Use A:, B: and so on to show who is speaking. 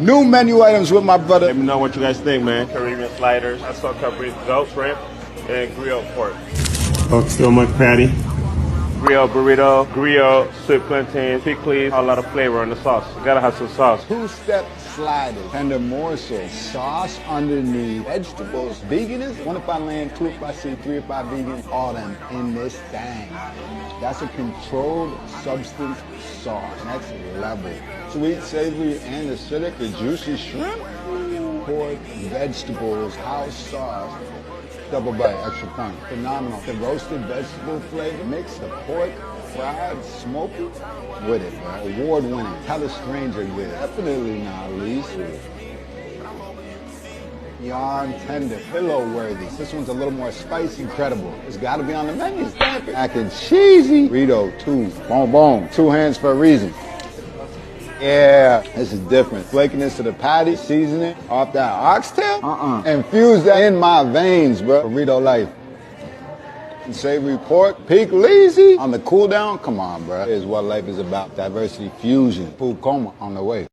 A: New menu items with my brother.
B: Let me know what you guys think, man. Caribbean sliders, I saw Capri goat shrimp, and grilled pork. Still much patty. Grilled burrito, grilled sweet plantains, pickles, a lot of flavor on the sauce. You gotta have some sauce.
A: Two-step sliders, tender morsel, sauce underneath, vegetables, veganist. 1 if I land, 2 if I see, 3 if I vegan, all them in this thing. That's a controlled substance sauce, next level. Sweet, savory, and acidic, the juicy shrimp, pork, vegetables, house sauce. Double bite, extra point. Phenomenal. The roasted vegetable flavor, mix the pork, fried, smoky, with it, bro. Award winning. Tell a stranger good. Definitely not least. Beyond tender, pillow worthy. This one's a little more spicy, incredible. It's gotta be on the menu. Mac and cheesy. Burrito, 2. Boom, boom. 2 hands for a reason. Yeah, this is different. Flakiness to the patty, seasoning off that oxtail. Infuse that in my veins, bro. Burrito life. And savory pork, peak lazy on the cool down. Come on, bro. Here's what life is about. Diversity fusion. Food coma on the way.